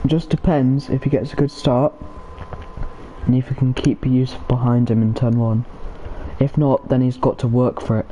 Just depends if he gets a good start and if he can keep Yusuf behind him in turn 1. If not, then he's got to work for it.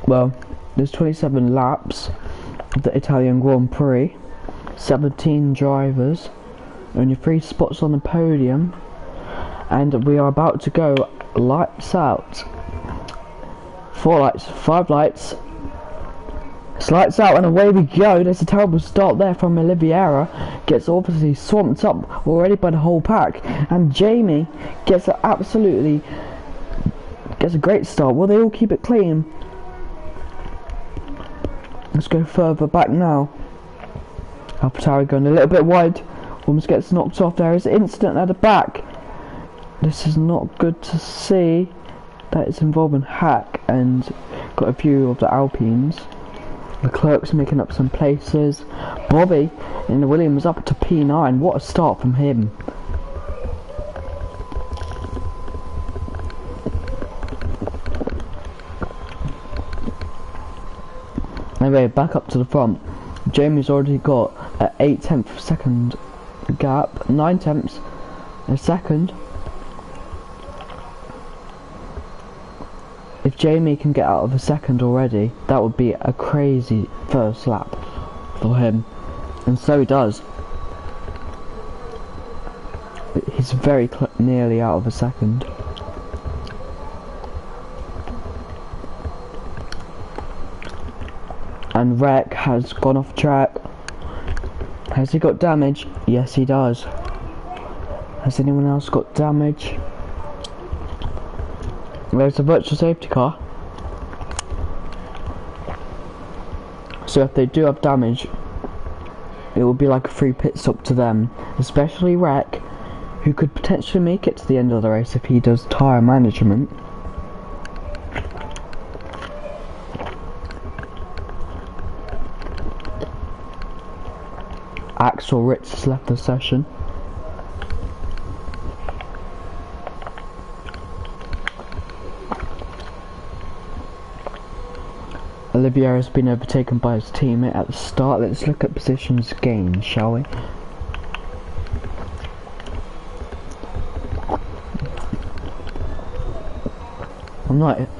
Well, there's 27 laps of the Italian Grand Prix, 17 drivers, only 3 spots on the podium, and we are about to go lights out. 4 lights, 5 lights, it's lights out and away we go. There's a terrible start there from Oliveira, gets obviously swamped up already by the whole pack, and Jamie gets a great start. Will they all keep it clean? Let's go further back now. AlphaTauri going a little bit wide, almost gets knocked off. There is an incident at the back. This is not good to see. That is involving Hack and got a few of the Alpines. Leclerc's making up some places. Bobby in the Williams up to P9. What a start from him. Anyway, back up to the front. Jamie's already got an 8/10 second gap, 9/10 a second. If Jamie can get out of a second already, that would be a crazy first lap for him, and so he does. He's very nearly out of a second. And Wreck has gone off track. Has he got damage? Yes, he does. Has anyone else got damage? There's a virtual safety car. So if they do have damage, it will be like a free pit stop to them. Especially Wreck, who could potentially make it to the end of the race if he does tyre management. Axel Ritz has left the session. Olivier has been overtaken by his teammate at the start. Let's look at positions gained, shall we?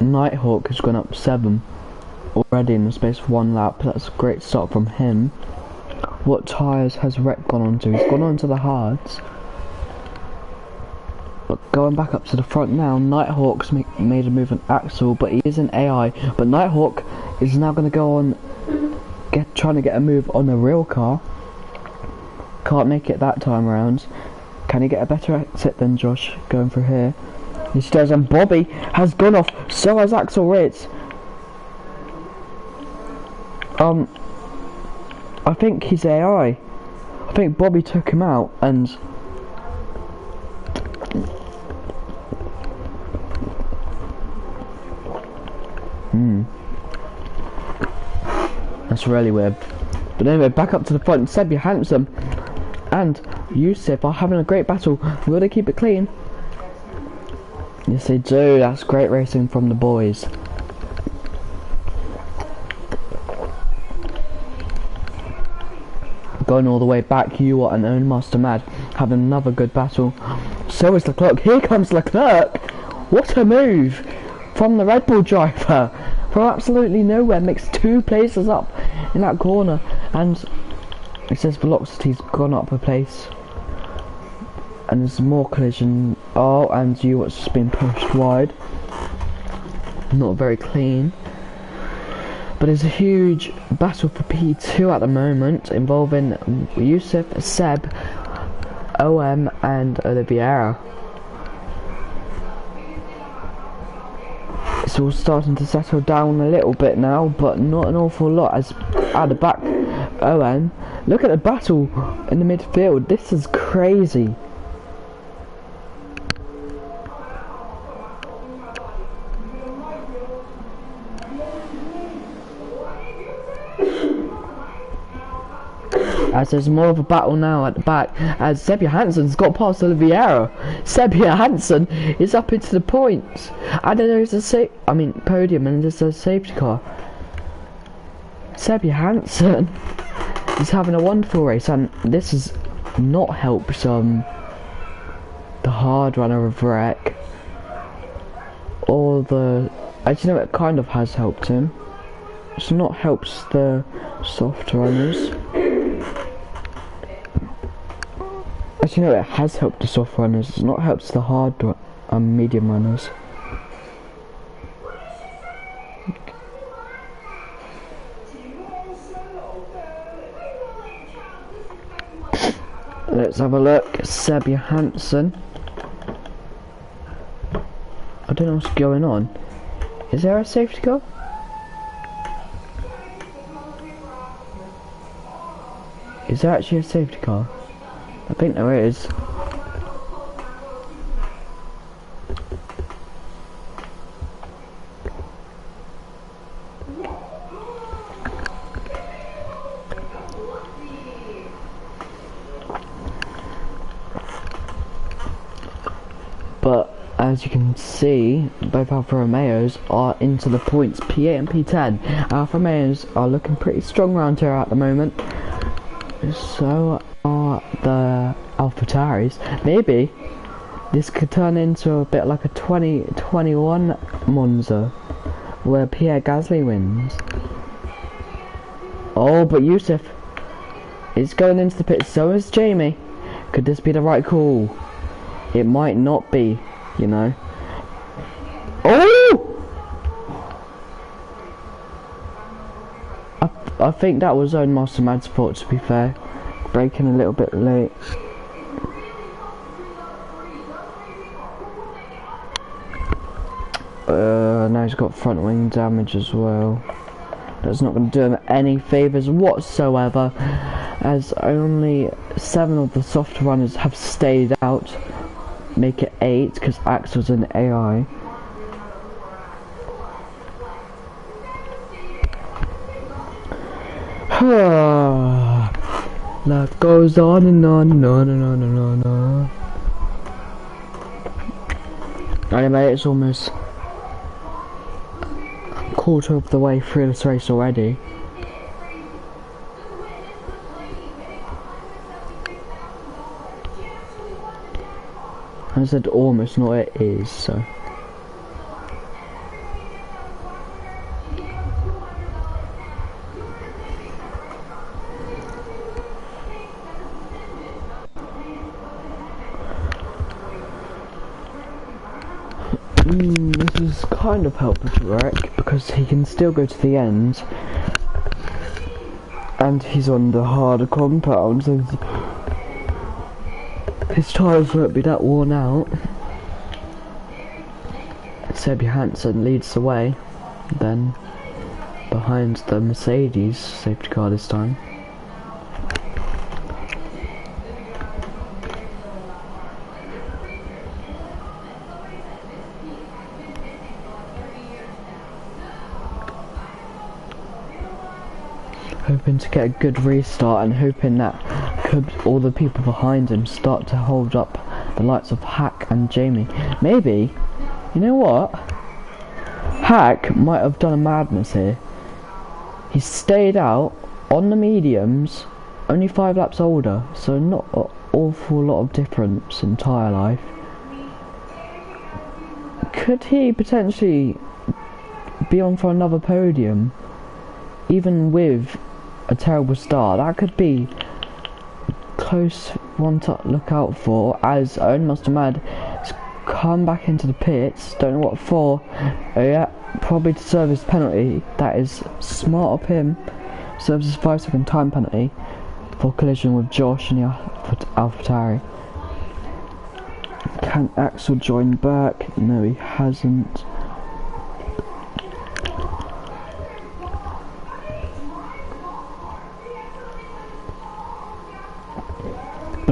Nighthawk has gone up 7 already in the space of 1 lap. That's a great start from him. What tyres has Rec gone onto? He's gone onto the hards. But going back up to the front now, Nighthawk's made a move on Axel, but he is an AI. But Nighthawk is now going to go on, trying to get a move on the real car. Can't make it that time around. Can he get a better exit than Josh going through here? Yes, he does, and Bobby has gone off. So has Axel Ritz. I think he's AI. I think Bobby took him out and that's really weird. But anyway, back up to the front. Sebi Handsome and Yusuf are having a great battle. Will they keep it clean? Yes, they do. That's great racing from the boys. Going all the way back, you are an own Master Mad, having another good battle. So is Leclerc. Here comes Leclerc. What a move from the Red Bull driver. From absolutely nowhere, makes 2 places up in that corner, and it says velocity's gone up a place. And there's more collision. Oh, and you what's just been pushed wide. Not very clean. But there's a huge battle for P2 at the moment, involving Yusuf, Seb, OM and Oliveira. It's all starting to settle down a little bit now, but not an awful lot. As at the back, Owen, look at the battle in the midfield. This is crazy. As there's more of a battle now at the back, as Seb Johansson's got past Oliveira. Seb Johansson is up into the points. And there's a podium, and there's a safety car. Seb Johansson is having a wonderful race, and this has not helped the hard runner of Wreck. Or the... Actually, no, it kind of has helped him. It's not helped the soft runners. Actually, no, it has helped the soft runners. It's not helped the hard medium runners. Let's have a look. Seb Johansson. I don't know what's going on. Is there a safety car? Is there actually a safety car? I think there is. But as you can see, both Alfa Romeos are into the points. P8 and P10. Alfa Romeos are looking pretty strong around here at the moment. So are the AlphaTauris. Maybe this could turn into a bit like a 2021 Monza, where Pierre Gasly wins. Oh, but Yusuf is going into the pit. So is Jamie. Could this be the right call? It might not be, you know. Oh! I think that was own Master Mad Sport, to be fair. Braking a little bit late. Now he's got front wing damage as well. That's not going to do him any favours whatsoever, as only 7 of the soft runners have stayed out. Make it 8 because Axel's an AI. Life goes on and on and on and on and on and on. Anyway, it's almost a quarter of the way through this race already. I said almost, not it is, so. This is kind of helpful to Wreck because he can still go to the end, and he's on the harder compound, so his tyres won't be that worn out. Seb Johansson leads the way, then behind the Mercedes safety car this time. Hoping to get a good restart and hoping that all the people behind him start to hold up the likes of Hack and Jamie. Maybe, you know what? Hack might have done a madness here. He stayed out on the mediums, only 5 laps older, so not an awful lot of difference in tyre life. Could he potentially be on for another podium, even with a terrible start? That could be close one to look out for, as Owen Master Mad has come back into the pits. Don't know what for. Oh yeah, probably to serve his penalty. That is smart of him. Serves his 5-second time penalty for collision with Josh and the AlphaTauri. Can Axel join back? No, he hasn't.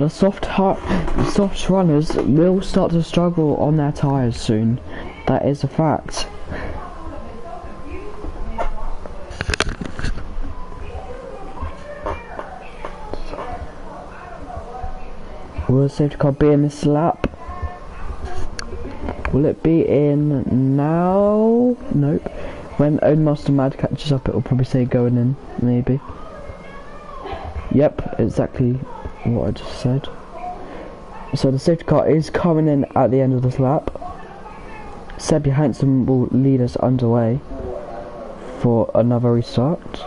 But the soft runners will start to struggle on their tyres soon. That is a fact. Will the safety car be in this lap? Will it be in now? Nope. When Own Master Mad catches up, it will probably say going in, maybe. Yep, exactly what I just said. So the safety car is coming in at the end of this lap. Seb Johansson will lead us underway for another restart.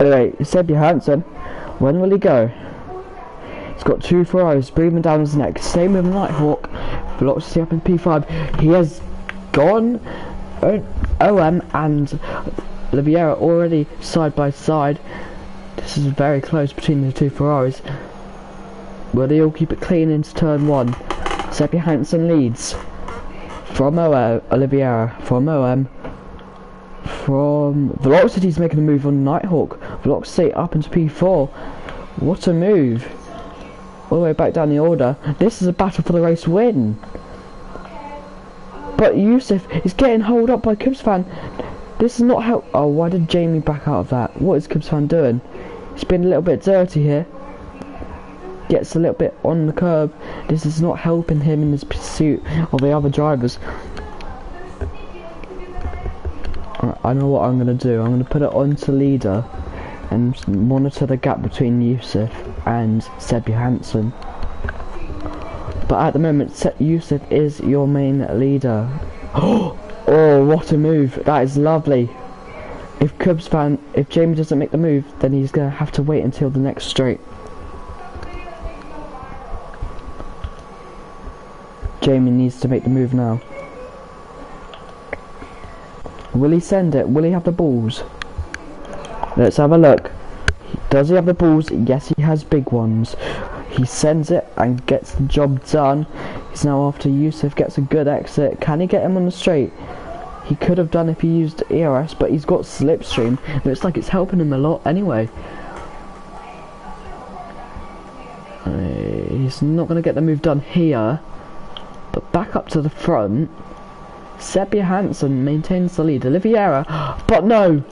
Anyway, Seb Johansson, when will he go? He's got 2 Ferraris breathing down his neck. Same with Nighthawk. Velocity up in P5. He has gone. OM and Oliveira already side by side. This is very close between the 2 Ferraris. Will they all keep it clean into turn 1? Seb Johansson leads. From Oliveira. From OM. From Velocity's making a move on Nighthawk. Velocity up into P4. What a move. All the way back down the order. This is a battle for the race win. But Yusuf is getting held up by Cubs fan. This is not help. Oh, why did Jamie back out of that? What is Cubs fan doing? He's been a little bit dirty here. Gets a little bit on the curb. This is not helping him in his pursuit of the other drivers. I know what I'm going to do. I'm going to put it onto leader and monitor the gap between Yusuf and Seb Johansson. But at the moment, Yusuf is your main leader. Oh, what a move. That is lovely. If Jamie doesn't make the move, then he's going to have to wait until the next straight. Jamie needs to make the move now. Will he send it? Will he have the balls? Let's have a look. Does he have the balls? Yes, he has big ones. He sends it and gets the job done. He's now after Yusuf, gets a good exit. Can he get him on the straight? He could have done if he used ERS, but he's got slipstream. Looks like it's helping him a lot anyway. He's not going to get the move done here. But back up to the front. Seb Johansson maintains the lead. Oliveira, but no!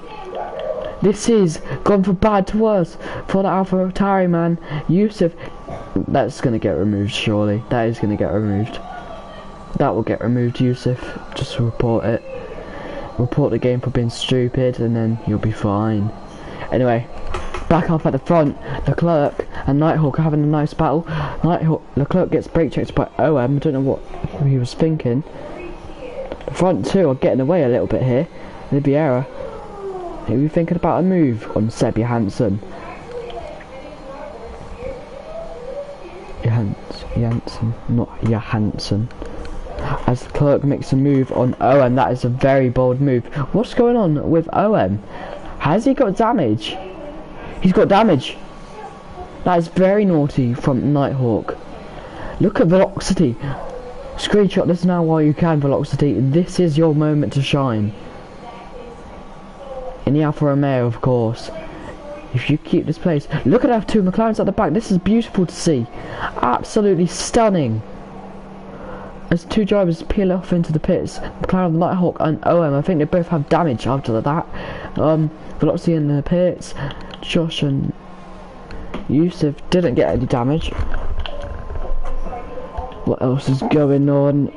This is gone from bad to worse for the AlphaTauri man. Yusuf, that's going to get removed surely. That is going to get removed. That will get removed, Yusuf. Just report it. Report the game for being stupid and then you'll be fine. Anyway, back up at the front. Leclerc and Nighthawk are having a nice battle. Leclerc gets brake checked by OM. I don't know what he was thinking. The front two are getting away a little bit here. Oliveira, are you thinking about a move on Seb Johansson? Johansson, not Johansson. As Leclerc makes a move on OM, that is a very bold move. What's going on with OM? Has he got damage? He's got damage. That is very naughty from Nighthawk. Look at Velocity. Screenshot this now while you can, Velocity. This is your moment to shine. In the Alfa Romeo, of course. If you keep this place. Look at our 2 McLarens at the back. This is beautiful to see. Absolutely stunning. As 2 drivers peel off into the pits. McLaren, Nighthawk and OM. I think they both have damage after that. Velocity in the pits. Josh and Yusuf didn't get any damage. What else is going on?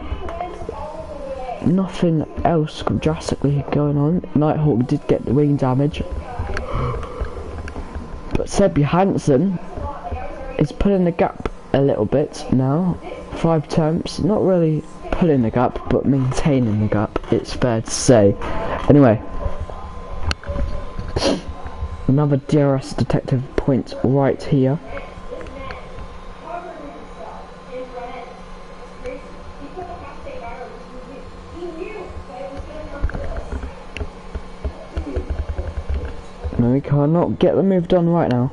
Nothing else drastically going on. Nighthawk did get the wing damage. But Seb Johansson is pulling the gap a little bit now. 5 attempts. Not really pulling the gap, but maintaining the gap, it's fair to say. Anyway. Another DRS detective point right here. No, we cannot get the move done right now.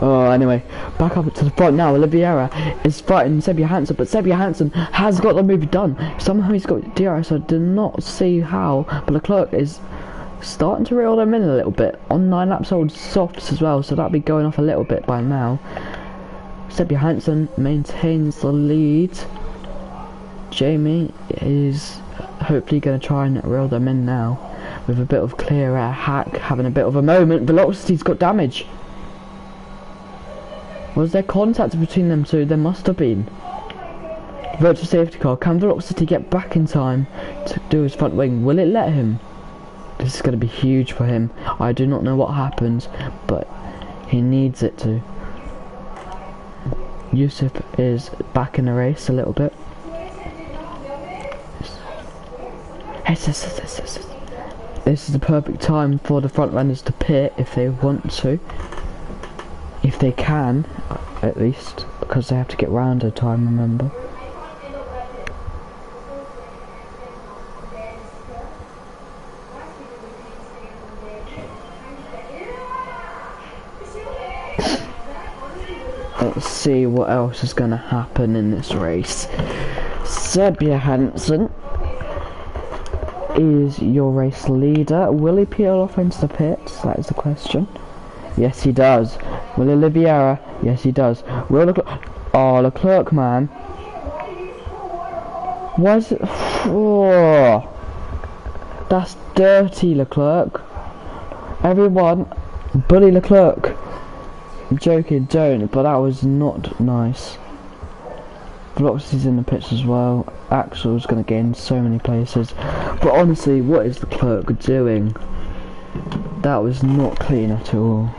Oh, anyway, back up to the front now. Oliveira is fighting Sebia Hansen, but Sebia Hansen has got the move done. Somehow he's got DRS, I did not see how, but Leclerc is starting to reel them in a little bit. On 9 laps old softs as well, so that'll be going off a little bit by now. Sebia Hansen maintains the lead. Jamie is hopefully going to try and reel them in now with a bit of clear air hack, having a bit of a moment. Velocity's got damage. Was there contact between them two? There must have been. Virtual safety car. Can Velocity get back in time to do his front wing? Will it let him? This is going to be huge for him. I do not know what happens, but he needs it to. Yusuf is back in the race a little bit. This is the perfect time for the front runners to pit if they want to. If they can, at least, because they have to get round a time, remember. Let's see what else is going to happen in this race. Sebia Hansen is your race leader. Will he peel off into the pits? That is the question. Yes, he does. Will Oliveira? Yes, he does. Will Leclerc? Oh, Leclerc, man. Why is it? Oh, that's dirty, Leclerc. Everyone, bully Leclerc. I'm joking, don't. But that was not nice. Velocity's in the pits as well. Axel's going to gain so many places. But honestly, what is Leclerc doing? That was not clean at all.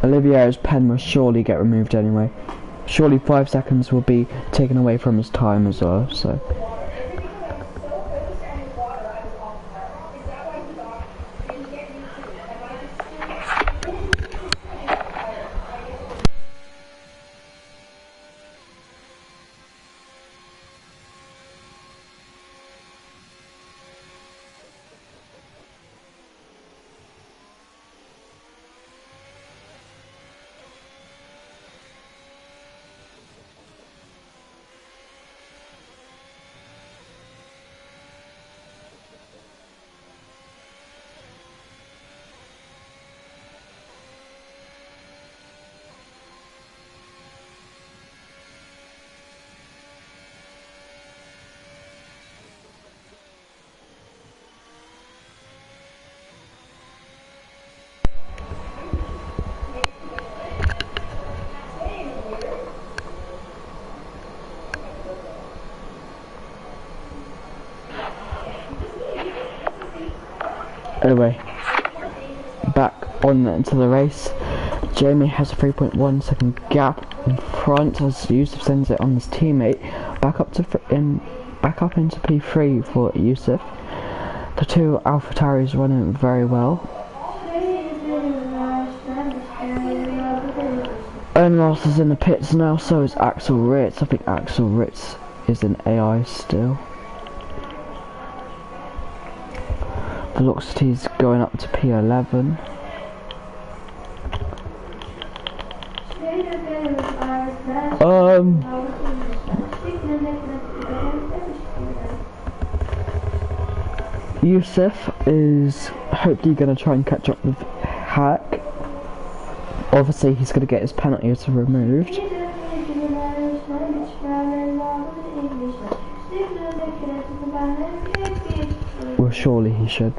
Oliveira's pen must surely get removed anyway. Surely 5 seconds will be taken away from his time as well, so. Anyway, back on into the race. Jamie has a 3.1 second gap in front as Yusuf sends it on his teammate. Back up into P3 for Yusuf. The two AlphaTauris running very well. Ross is in the pits now, so is Axel Ritz. I think Axel Ritz is in AI still. Velocity's going up to P11. Yusuf is hopefully going to try and catch up with Hack. Obviously he's going to get his penalties removed. Well, surely he should.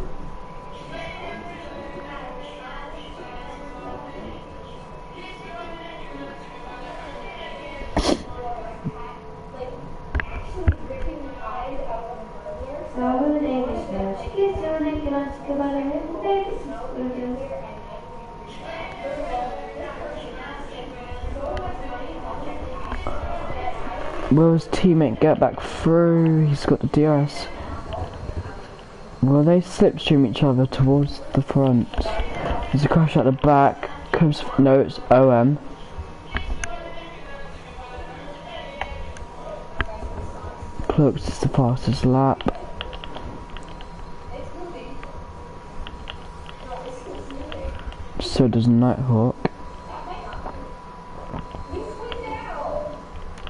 Will his teammate get back through? He's got the DRS. Will they slipstream each other towards the front? There's a crash at the back. Comes, no, it's OM. Cloaks is the fastest lap. So does Nighthawk.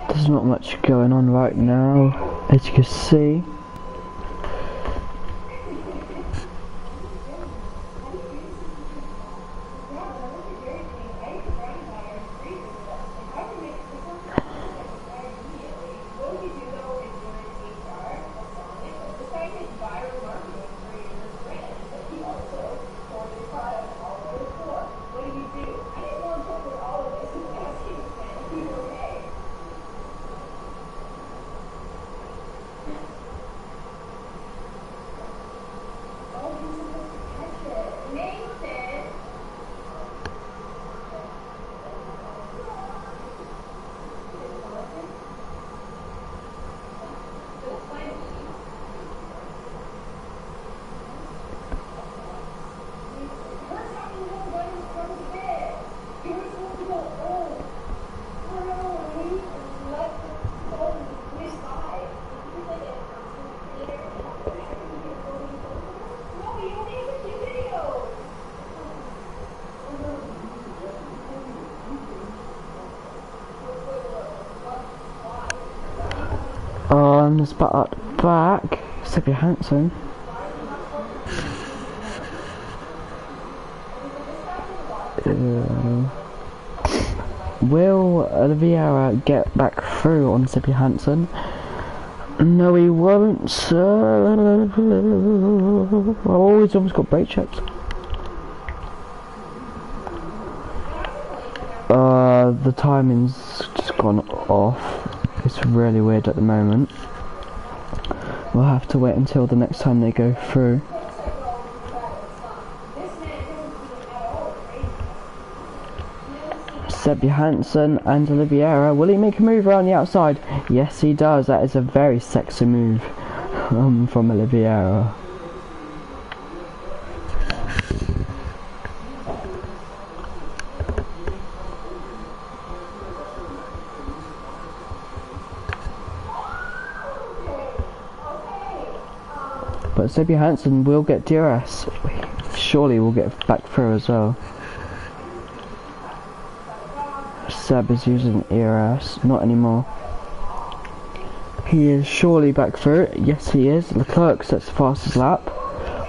There's not much going on right now, as you can see. There's back at the back, Sippy Hansen. Will RVRL get back through on Sippy Hansen? No, he won't, sir. Oh, he's almost got brake checks. The timing's just gone off. It's really weird at the moment. We'll have to wait until the next time they go through. Seb Johansson and Oliveira. Will he make a move around the outside? Yes, he does. That is a very sexy move from Oliveira. But Seb Johansson will get DRS. Surely will get back through as well. Seb is using ERS, not anymore. He is surely back through. Yes, he is. Leclerc sets the fastest lap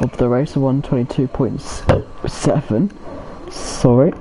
of the race, 1:22.7. Sorry.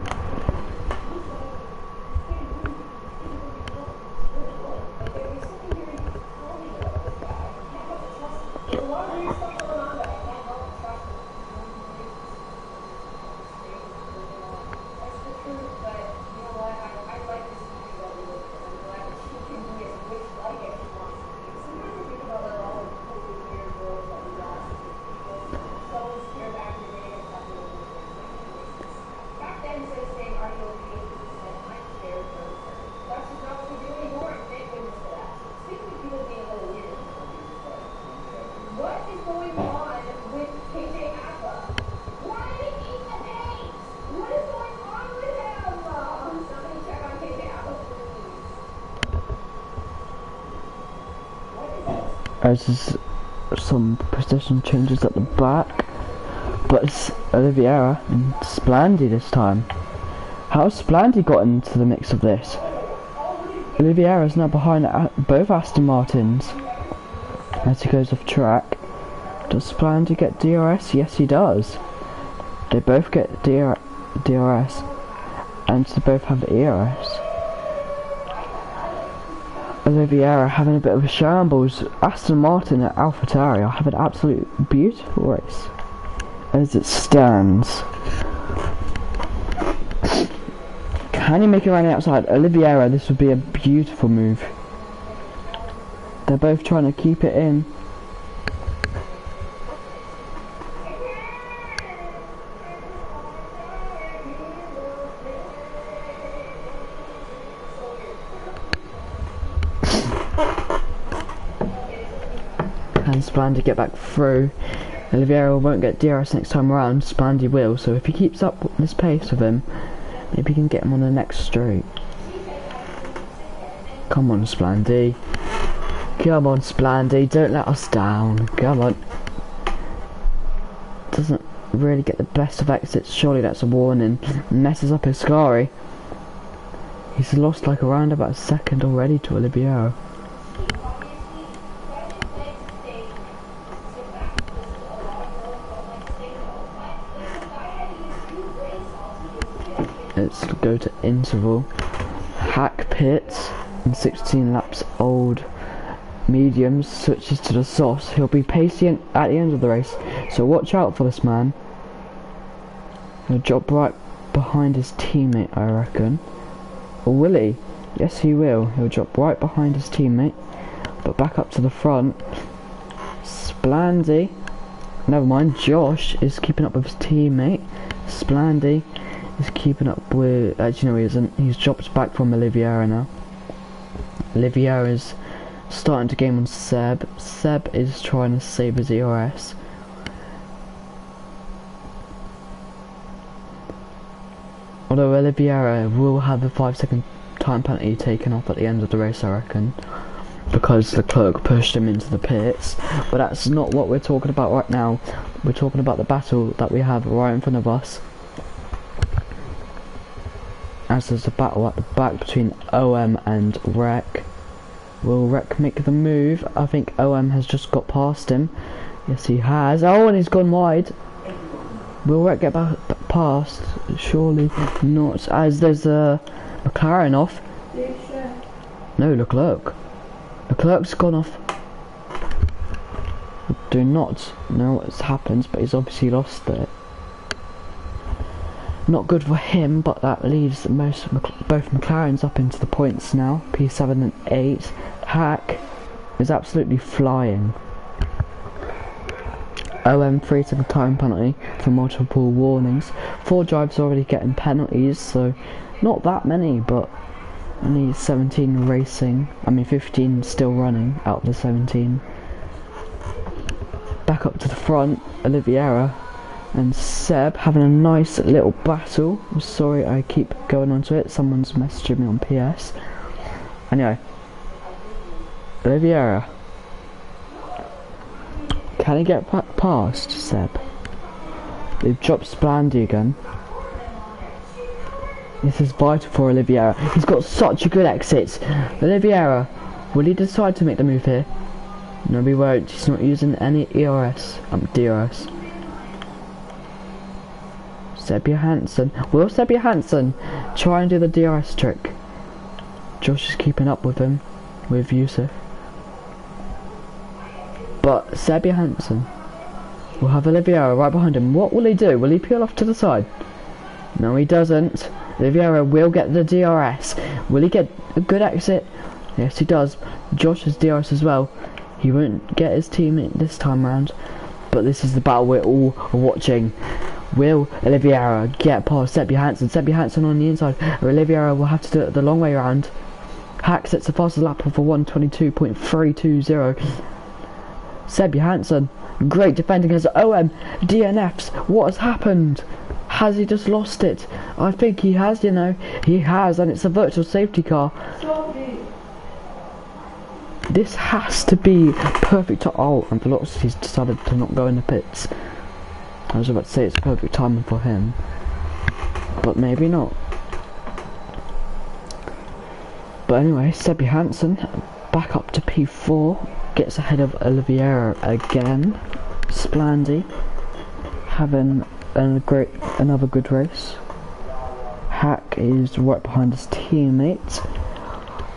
There's some position changes at the back, but it's Oliveira and Splandy this time. How's Splandy got into the mix of this? Oliveira is now behind both Aston Martins as he goes off track. Does Splandy get DRS? Yes, he does. They both get DRS and they both have ERS. Oliveira having a bit of a shambles. Aston Martin at AlphaTauri are having an absolute beautiful race as it stands. Can he make it around the outside? Oliveira, this would be a beautiful move. They're both trying to keep it in. Can Splandy get back through? Oliveira won't get DRS next time around, Splandy will, so if he keeps up this pace with him, maybe he can get him on the next straight. Come on, Splandy. Come on, Splandy, don't let us down. Come on. Doesn't really get the best of exits, surely that's a warning. Messes up his Scary. He's lost like around about a second already to Oliveira. Let's go to interval. Hack pits in 16 laps old mediums, switches to the sauce. He'll be pacey at the end of the race, so watch out for this man. He'll drop right behind his teammate, I reckon. Or will he? Yes, he will. He'll drop right behind his teammate, but back up to the front. Splandy, never mind, Josh is keeping up with his teammate. Splandy is keeping up with, actually no he isn't, he's dropped back from Oliveira now. Oliveira is starting to game on Seb. Seb is trying to save his ERS. Although Oliveira will have a 5-second time penalty taken off at the end of the race, I reckon, because the clerk pushed him into the pits. But that's not what we're talking about right now. We're talking about the battle that we have right in front of us. As there's a battle at the back between OM and Rec. Will Rec make the move? I think OM has just got past him. Yes, he has. Oh, and he's gone wide. Will Rec get back past? Surely not, as there's a McLaren off. No, Leclerc. Leclerc's gone off. Do not know what's happened, but he's obviously lost it. Not good for him, but that leaves both McLarens up into the points now. P7 and 8. Hack is absolutely flying. OM 3-second time penalty for multiple warnings. 4 drivers already getting penalties, so not that many, but only 17 racing. I mean 15 still running out of the 17. Back up to the front, Oliveira and Seb having a nice little battle. I'm sorry I keep going onto it, someone's messaging me on PS. Anyway, Oliveira, can he get past Seb? They've dropped Splandy again. This is vital for Oliveira. He's got such a good exit. Oliveira, will he decide to make the move here? No, he won't. He's not using any DRS. Sebia Hansen. Will Sebia Hansen try and do the DRS trick? Josh is keeping up with him, with Yusuf. But Sebia Hansen will have Oliveira right behind him. What will he do? Will he peel off to the side? No, he doesn't. Oliveira will get the DRS. Will he get a good exit? Yes, he does. Josh has DRS as well. He won't get his teammate this time round. But this is the battle we're all watching. Will Oliveira get past Sebia Hansen? Sebia Hansen on the inside. Oliveira will have to do it the long way around. Hack sets the fastest lap for 1:22.320. Sebia Hansen, great defending as OM DNFs. What has happened? Has he just lost it? I think he has, you know. He has, and it's a virtual safety car. This has to be perfect. Oh, and Velocity's decided to not go in the pits. I was about to say it's perfect timing for him, but maybe not. But anyway, Sebia Hansen back up to P4, gets ahead of Oliveira again. Splandy having another good race. Hack is right behind his teammate.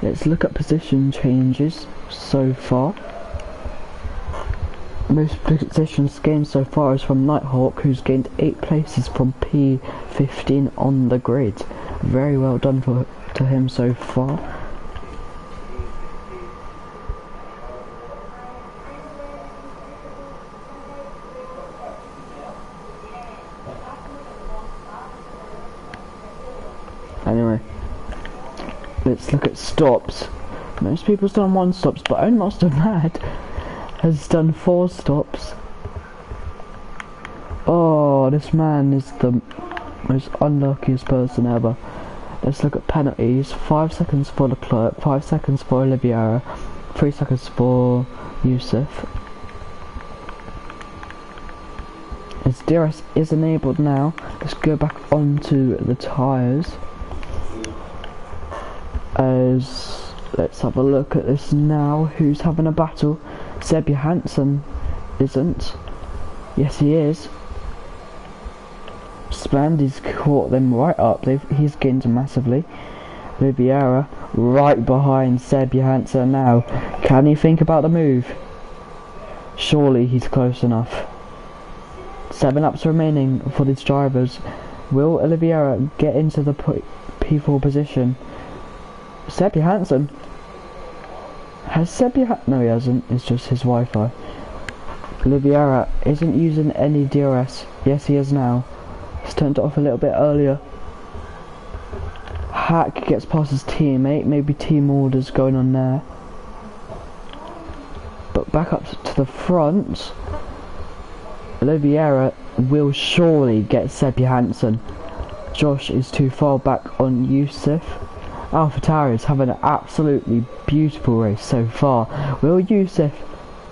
Let's look at position changes so far. Most positions gained so far is from Nighthawk, who's gained 8 places from P15 on the grid. Very well done to him so far. Anyway, let's look at stops. Most people's done 1 stops, but only Master Mad has done 4 stops. Oh, this man is the most unluckiest person ever. Let's look at penalties. 5 seconds for Leclerc, 5 seconds for Oliveira, 3 seconds for Yusuf. As DRS is enabled now, let's go back onto the tyres. Let's have a look at this now. Who's having a battle? Seb Johansson isn't. Yes, he is. Splandy's caught them right up. He's gained massively. Oliveira right behind Seb Johansson now. Can he think about the move? Surely he's close enough. 7 laps remaining for these drivers. Will Oliveira get into the P4 position? Seb Johansson. Has Seb Johansson? No, he hasn't. It's just his Wi-Fi. Oliveira isn't using any DRS. Yes, he is now. He's turned it off a little bit earlier. Hack gets past his teammate. Maybe team orders going on there. But back up to the front. Oliveira will surely get Seb Johansson. Josh is too far back on Yusuf. AlphaTauri is having an absolutely beautiful race so far. Will Yusuf,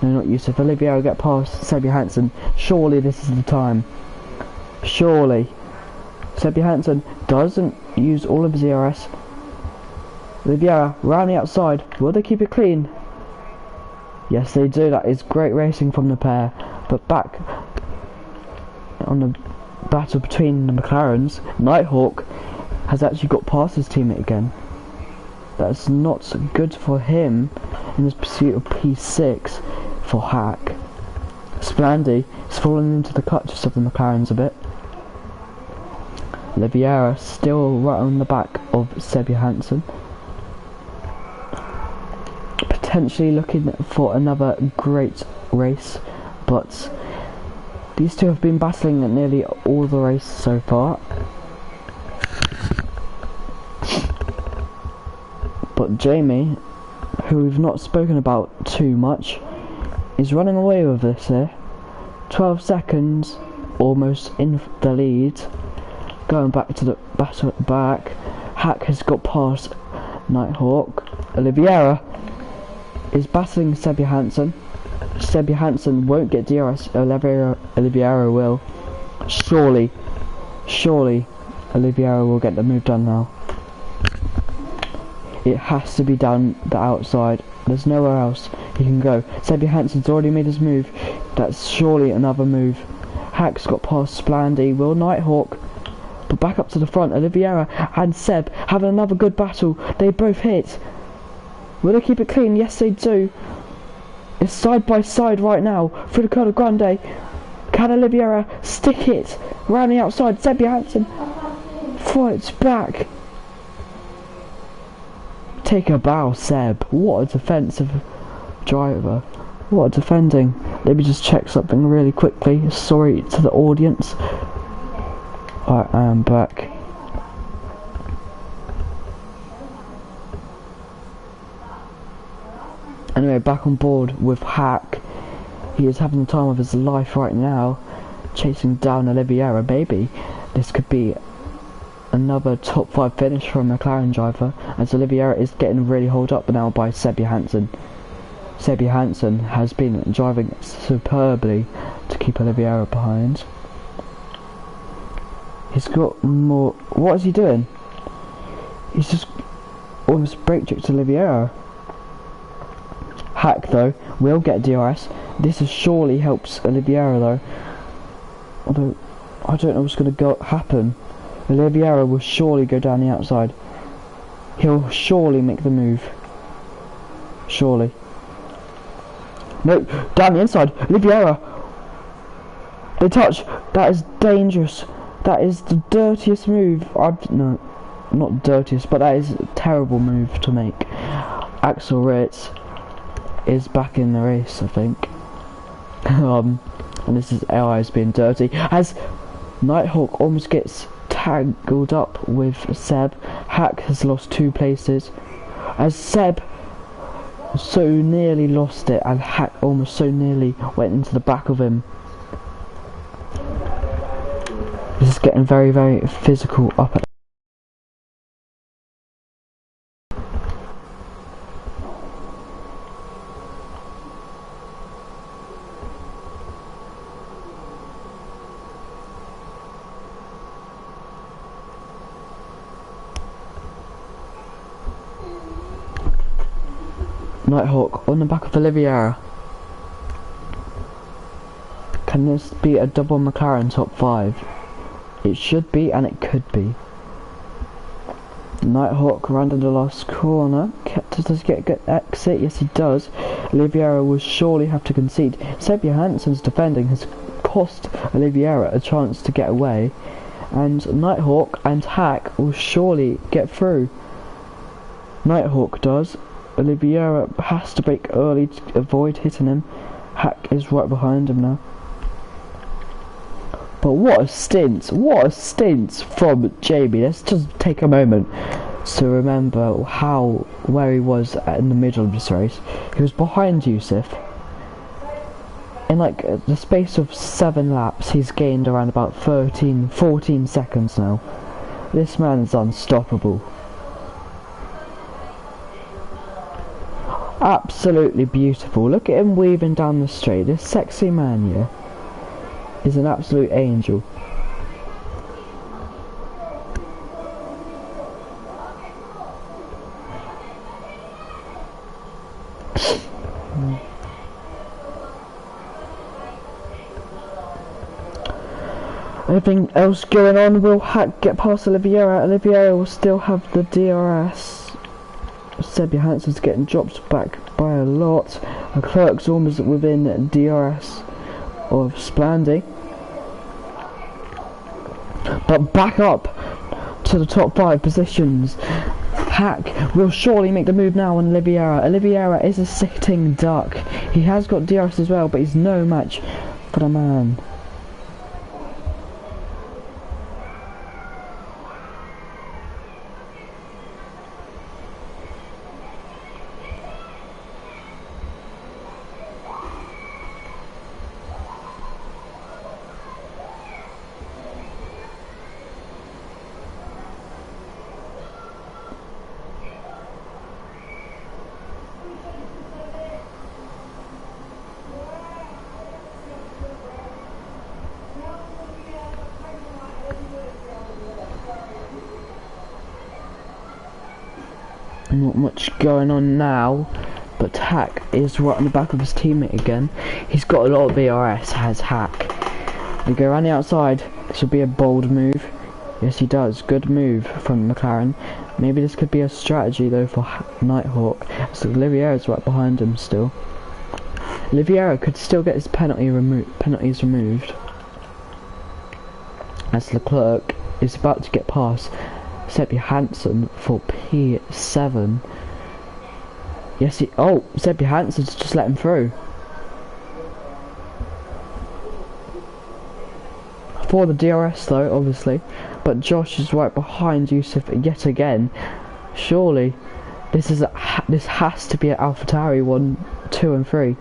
no not Yusuf, Oliveira get past Seb Johansson? Surely this is the time. Surely. Seb Johansson doesn't use all of his DRS. Oliveira round the outside. Will they keep it clean? Yes, they do. That is great racing from the pair. But back on the battle between the McLarens, Nighthawk has actually got past his teammate again. That's not good for him in his pursuit of P6 for Hack. Splandy is falling into the clutches of the McLarens a bit. Oliveira still right on the back of Seb Johansson. Potentially looking for another great race, but these two have been battling at nearly all the race so far. But Jamie, who we've not spoken about too much, is running away with this here. 12 seconds, almost in the lead. Going back to the battle at the back. Hack has got past Nighthawk. Oliveira is battling Seb Johansson. Seb Johansson won't get DRS. Oliveira will. Surely Oliveira will get the move done now. It has to be down the outside. There's nowhere else he can go. Seb Johansson's already made his move. That's surely another move. Hack's got past Splandy. Will Nighthawk? But back up to the front. Oliveira and Seb having another good battle. They both hit. Will they keep it clean? Yes, they do. It's side by side right now through the Curva Grande. Can Oliveira stick it round the outside? Seb Johansson fights back. Take a bow, Seb. What a defensive driver. What a defending. Let me just check something really quickly. Sorry to the audience. I am back. Anyway, back on board with Hack. He is having the time of his life right now, chasing down Oliveira. Maybe this could be another top 5 finish from a McLaren driver, as Oliveira is getting really held up now by Seb Johansson. Seb Johansson has been driving superbly to keep Oliveira behind. He's got more. What is he doing? He's just almost brake checked Oliveira. Hack though will get DRS. This is surely helps Oliveira though. Although I don't know what's going to happen. Oliveira will surely go down the outside. He'll surely make the move. Surely. No, down the inside. Oliveira. They touch. That is dangerous. That is the dirtiest move. No, not dirtiest, but that is a terrible move to make. Axel Ritz is back in the race, I think. And this is AI's being dirty. As Nighthawk almost gets tangled up with Seb. Hack has lost 2 places. As Seb so nearly lost it, and Hack almost so nearly went into the back of him. This is getting very, very physical up at Nighthawk on the back of Oliveira. Can this be a double McLaren top 5? It should be, and it could be. Nighthawk rounded the last corner. Does he get a good exit? Yes, he does. Oliveira will surely have to concede. Seb Johansson's defending has cost Oliveira a chance to get away, and Nighthawk and Hack will surely get through. Nighthawk does. Oliveira has to break early to avoid hitting him. Hack is right behind him now. But what a stint from Jamie. Let's just take a moment to remember where he was in the middle of this race. He was behind Yusuf. In like the space of 7 laps, he's gained around about 14 seconds now. This man is unstoppable. Absolutely beautiful. Look at him weaving down the straight. This sexy man here is an absolute angel. Anything else going on? Will Hack get past Oliveira? Oliveira will still have the DRS. Seb Johansson's getting dropped back by a lot. Leclerc's almost within DRS of Splandy. But back up to the top 5 positions. Hack will surely make the move now on Oliveira. Oliveira is a sitting duck. He has got DRS as well, but he's no match for the man. Not much going on now, but Hack is right on the back of his teammate again. He's got a lot of VRS, has Hack. They go around the outside. This will be a bold move. Yes, he does. Good move from McLaren. Maybe this could be a strategy though for Nighthawk. So Oliveira's right behind him still. Oliveira could still get his penalties removed, as Leclerc is about to get past Seb Johansson for P7. Yes, Seb Johansson's just let him through. For the DRS though, obviously. But Josh is right behind Yusuf yet again. Surely, this has to be an AlphaTauri 1, 2 and 3.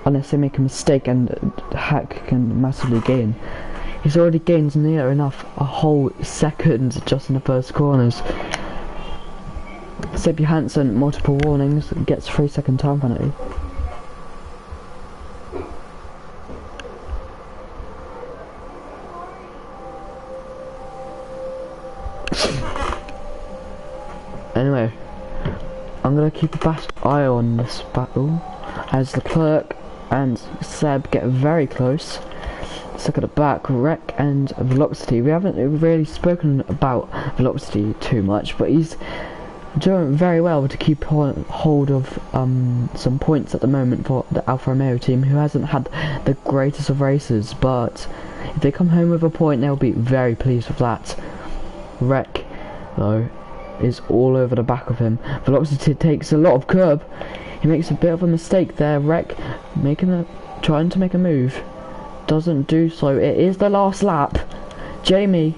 Unless they make a mistake and Hack can massively gain. He's already gained near enough a whole second just in the first corners. Seb Johansson, multiple warnings, gets 3-second time penalty. Anyway, I'm going to keep a fast eye on this battle as Leclerc and Seb get very close. Let's look at the back. Wreck and Velocity. We haven't really spoken about Velocity too much, but he's doing very well to keep hold of some points at the moment for the Alfa Romeo team, who hasn't had the greatest of races, but if they come home with a point they'll be very pleased with that. Wreck though is all over the back of him. Velocity takes a lot of curb. He makes a bit of a mistake there. Wreck trying to make a move, doesn't do so. It is the last lap. Jamie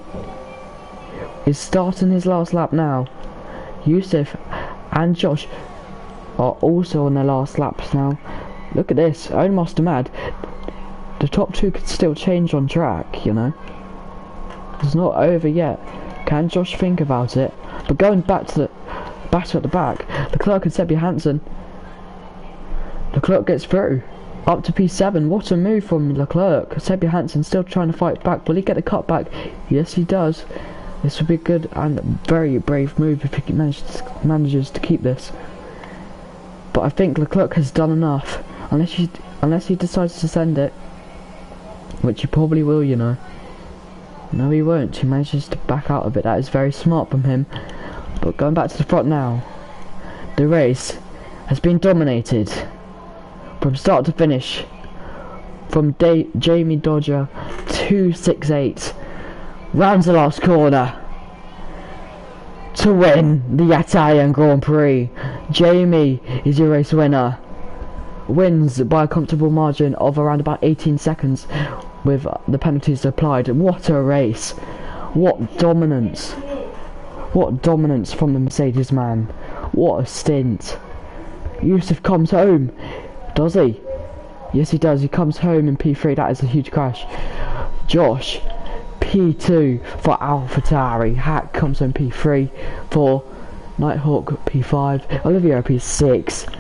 is starting his last lap now. Yusuf and Josh are also on their last laps now. Look at this, Own Master Mad. The top two could still change on track, you know. It's not over yet. Can Josh think about it? But going back to the battle at the back, Leclerc and Sebi Hansen. Leclerc gets through. Up to P7. What a move from Leclerc. Sebi Hansen still trying to fight back. Will he get the cut back? Yes, he does. This would be a good and very brave move if he manages to keep this. But I think Leclerc has done enough. Unless he decides to send it. Which he probably will, you know. No, he won't. He manages to back out of it. That is very smart from him. But going back to the front now. The race has been dominated. From start to finish. From Jamie Dodger 268. Rounds the last corner. To win the Italian Grand Prix. Jamie is your race winner. Wins by a comfortable margin of around about 18 seconds with the penalties applied. What a race. What dominance. What dominance from the Mercedes man. What a stint. Yusuf comes home. Does he? Yes, he does. He comes home in P3. That is a huge crash. Josh, P2 for AlphaTauri. Hack comes home P3 for Nighthawk P5. Olivier P6.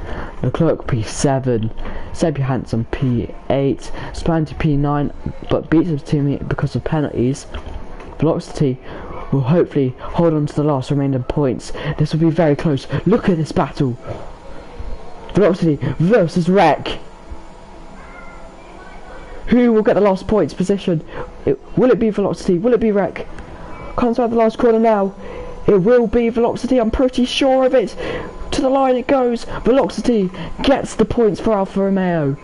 Leclerc P7, Sebi Hansen P8, Splanty P9, but beats his teammate because of penalties. Velocity will hopefully hold on to the last remaining points. This will be very close. Look at this battle. Velocity versus Wreck. Who will get the last points position? Will it be Velocity? Will it be Wreck? Comes out the last corner now. It will be Velocity. I'm pretty sure of it. To the line it goes. Velocity gets the points for Alfa Romeo.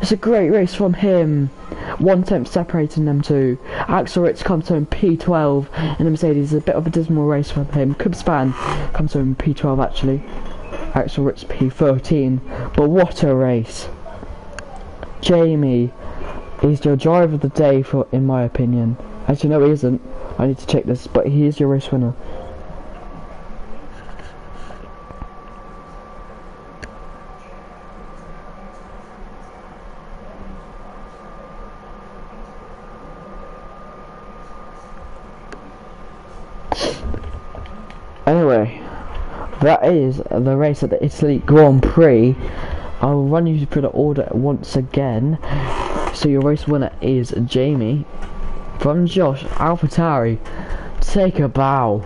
It's a great race from him. 1/10 separating them two. Axel Ritz comes home P12 and the Mercedes. A bit of a dismal race from him. Kubspan comes home P12 actually. Axel Ritz P13. But what a race. Jamie is your driver of the day in my opinion. Actually no, he isn't. I need to check this, but he is your race winner. Anyway, that is the race at the Italy Grand Prix. I'll run you through the order once again. So your race winner is Jamie. From Josh, AlphaTauri. Take a bow.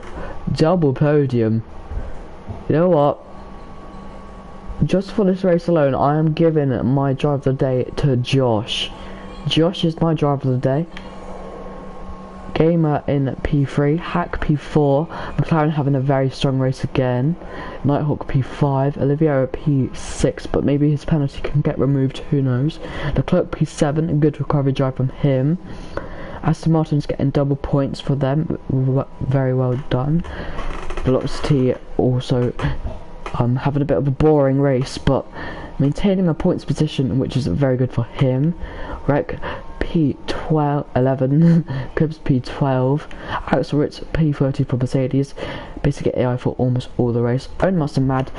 Double podium. You know what? Just for this race alone, I am giving my driver of the day to Josh. Josh is my driver of the day. Gamer in P3, Hack P4, McLaren having a very strong race again, Nighthawk P5, Olivier P6, but maybe his penalty can get removed, who knows. Leclerc P7, a good recovery drive from him. Aston Martin's getting double points for them, very well done. Velocity also having a bit of a boring race, but maintaining a points position, which is very good for him. Wreck P12, 11, Krebs P12, Axel Ritz P30 for Mercedes, basically AI for almost all the race. Own Master Mad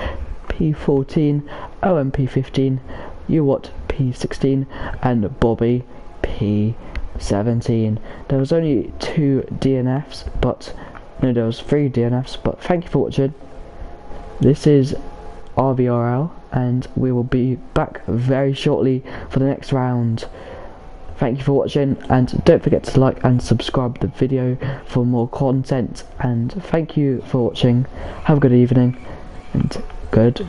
P14, OM P15, Ewart P16, and Bobby P17. There was only 2 DNFs, but no, there was 3 DNFs, but thank you for watching. This is RVRL, and we will be back very shortly for the next round. Thank you for watching, and don't forget to like and subscribe the video for more content, and thank you for watching. Have a good evening and good